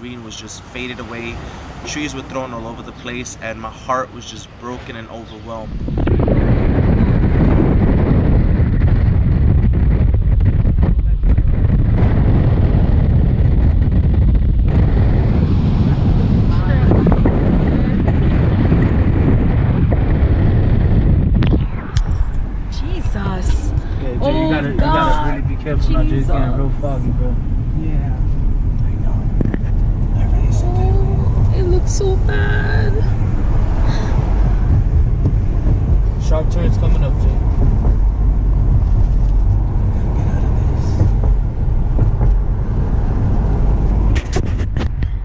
green was just faded away. Trees were thrown all over the place, and my heart was just broken and overwhelmed. Jesus. Yeah, Jay, you gotta really be careful now. Jay's getting real foggy, bro. Yeah, I know. I really said It looks so bad. Sharp turns coming up, Jay.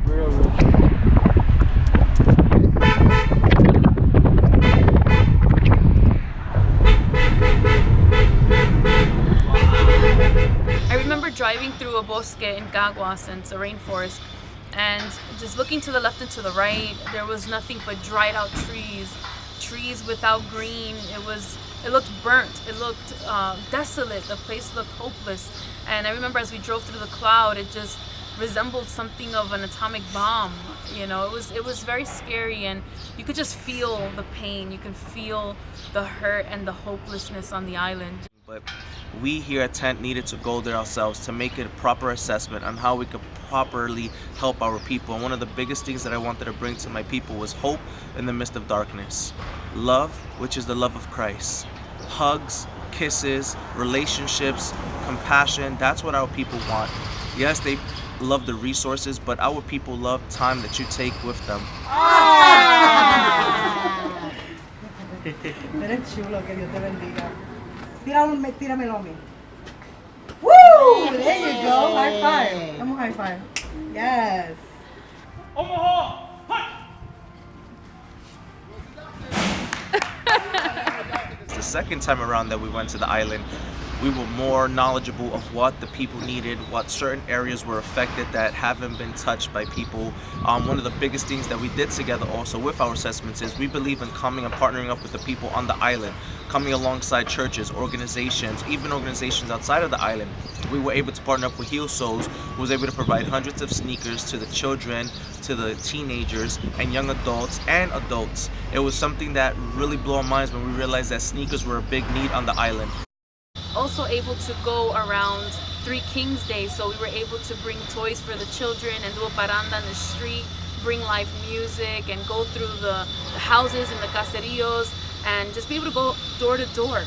Real. I remember driving through a bosque in Caguas, and it's a rainforest, and just looking to the left and to the right, there was nothing but dried out trees without green. It looked burnt, it looked desolate, the place looked hopeless. And I remember as we drove through the cloud, it just resembled something of an atomic bomb. You know, it was very scary, and you could just feel the pain, you can feel the hurt and the hopelessness on the island. But we here at Tent needed to go there ourselves to make a proper assessment on how we could properly help our people. And one of the biggest things that I wanted to bring to my people was hope in the midst of darkness. Love, which is the love of Christ. Hugs, kisses, relationships, compassion, that's what our people want. Yes, they love the resources, but our people love time that you take with them. Eres chulo, que Dios te bendiga. Tíramelo a mí. Woo! There you go. High five. Come on, high five. Yes. Omaha! The second time around that we went to the island, we were more knowledgeable of what the people needed, what certain areas were affected that haven't been touched by people. One of the biggest things that we did together also with our assessments is we believe in coming and partnering up with the people on the island, coming alongside churches, organizations, even organizations outside of the island. We were able to partner up with Heal Souls, who was able to provide hundreds of sneakers to the children, to the teenagers, and young adults and adults. It was something that really blew our minds when we realized that sneakers were a big need on the island. Also able to go around Three Kings Day, so we were able to bring toys for the children and do a paranda in the street, bring live music and go through the houses and the caseríos and just be able to go door to door.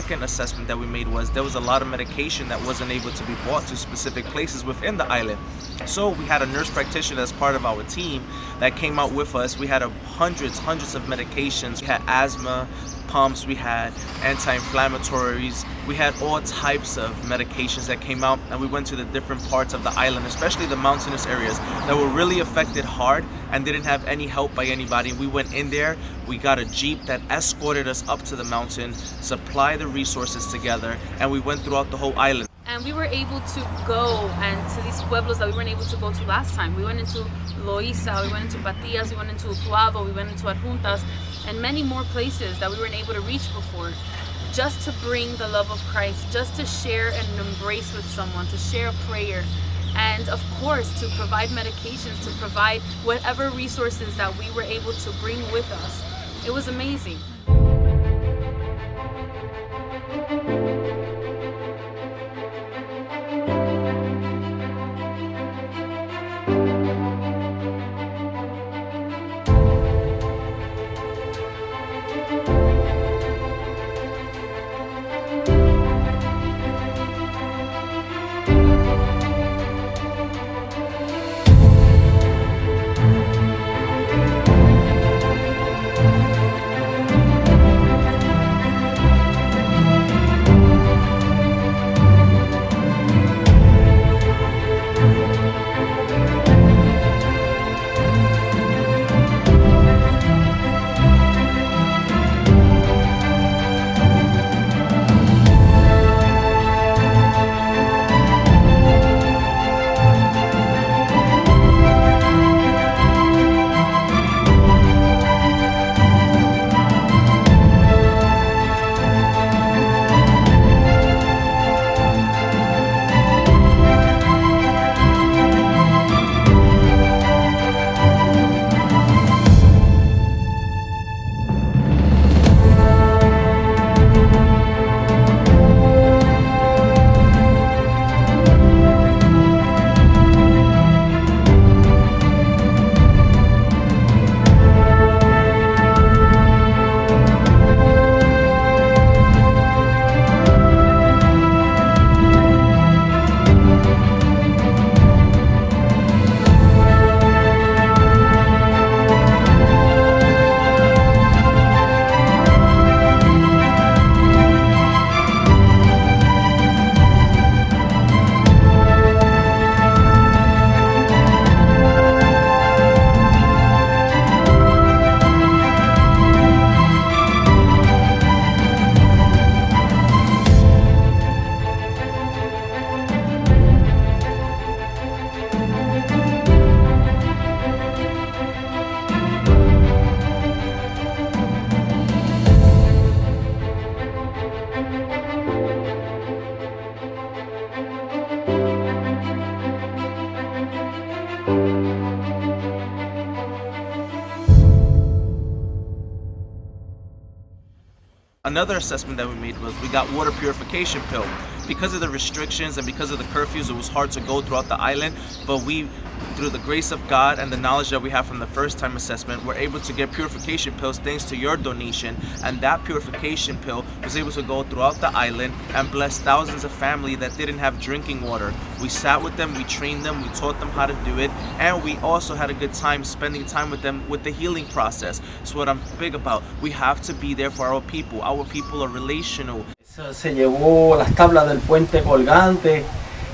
second assessment that we made was there was a lot of medication that wasn't able to be brought to specific places within the island. So we had a nurse practitioner as part of our team that came out with us. We had hundreds of medications. We had asthma pumps, we had anti-inflammatories, we had all types of medications that came out, and we went to the different parts of the island, especially the mountainous areas that were really affected hard and didn't have any help by anybody. We went in there, we got a Jeep that escorted us up to the mountain, supplied the resources together, and we went throughout the whole island. And we were able to go and to these pueblos that we weren't able to go to last time. We went into Loíza, we went into Patillas, we went into Utuado, we went into Adjuntas, and many more places that we weren't able to reach before, just to bring the love of Christ, just to share and embrace with someone, to share a prayer, and of course to provide medications, to provide whatever resources that we were able to bring with us. It was amazing. Another assessment that we made was we got water purification pill. Because of the restrictions and because of the curfews, it was hard to go throughout the island, but we, through the grace of God and the knowledge that we have from the first time assessment, were able to get purification pills thanks to your donation, and that purification pill was able to go throughout the island and bless thousands of families that didn't have drinking water. We sat with them, we trained them, we taught them how to do it, and we also had a good time spending time with them with the healing process. It's what I'm big about. We have to be there for our people. Our people are relational. Se llevó las tablas del puente colgante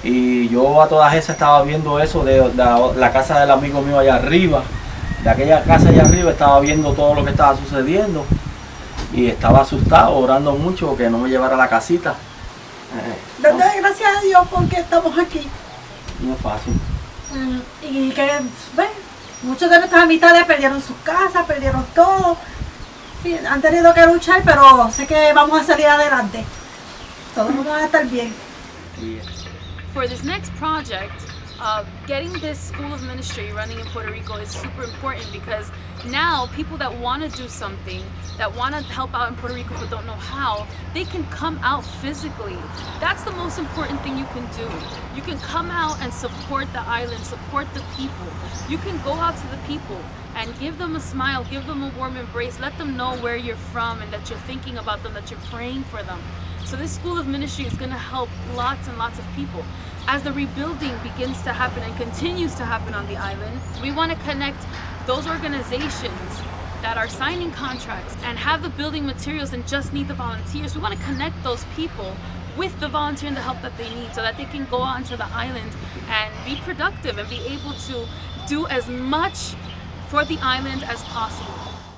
y yo a todas esas estaba viendo eso de la casa del amigo mío allá arriba. De aquella casa allá arriba estaba viendo todo lo que estaba sucediendo y estaba asustado, orando mucho que no me llevara a la casita. Dando gracias a Dios porque estamos aquí. No es fácil. Y que, bueno, muchos de nuestras amistades perdieron sus casas, perdieron todo. Sí, han tenido que luchar, pero sé que vamos a salir adelante. Todos vamos a estar bien. For this next project, getting this school of ministry running in Puerto Rico is super important, because now people that want to do something, that want to help out in Puerto Rico but don't know how, they can come out physically. That's the most important thing you can do. You can come out and support the island, support the people. You can go out to the people and give them a smile, give them a warm embrace, let them know where you're from and that you're thinking about them, that you're praying for them. So this school of ministry is going to help lots and lots of people. As the rebuilding begins to happen and continues to happen on the island, we want to connect those organizations that are signing contracts and have the building materials and just need the volunteers. We want to connect those people with the volunteer and the help that they need, so that they can go out into the island and be productive and be able to do as much for the island as possible.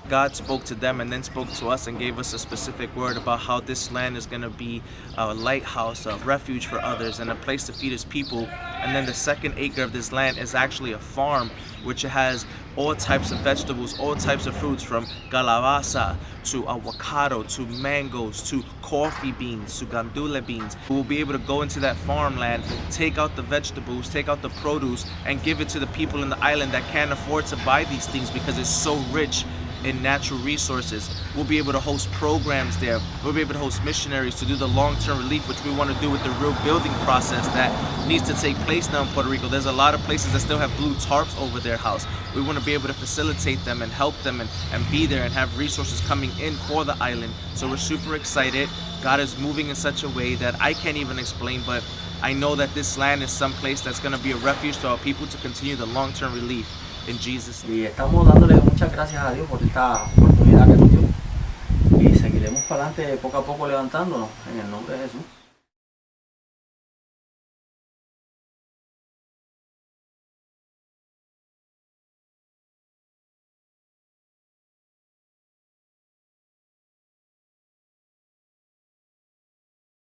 God spoke to them and then spoke to us and gave us a specific word about how this land is going to be a lighthouse, a refuge for others, and a place to feed his people. And then the second acre of this land is actually a farm which has all types of vegetables, all types of fruits, from calabaza to avocado to mangoes to coffee beans to gandula beans. We'll be able to go into that farmland, take out the vegetables, take out the produce, and give it to the people in the island that can't afford to buy these things because it's so rich in natural resources. We'll be able to host programs there. We'll be able to host missionaries to do the long-term relief, which we want to do with the real building process that needs to take place now in Puerto Rico. There's a lot of places that still have blue tarps over their house. We want to be able to facilitate them and help them and be there and have resources coming in for the island. So we're super excited. God is moving in such a way that I can't even explain, but I know that this land is some place that's going to be a refuge to our people to continue the long-term relief. In Jesus' name. Y estamos dándole muchas gracias a Dios por esta oportunidad que nos dio. Y seguiremos para adelante poco a poco levantándonos en el nombre de Jesús.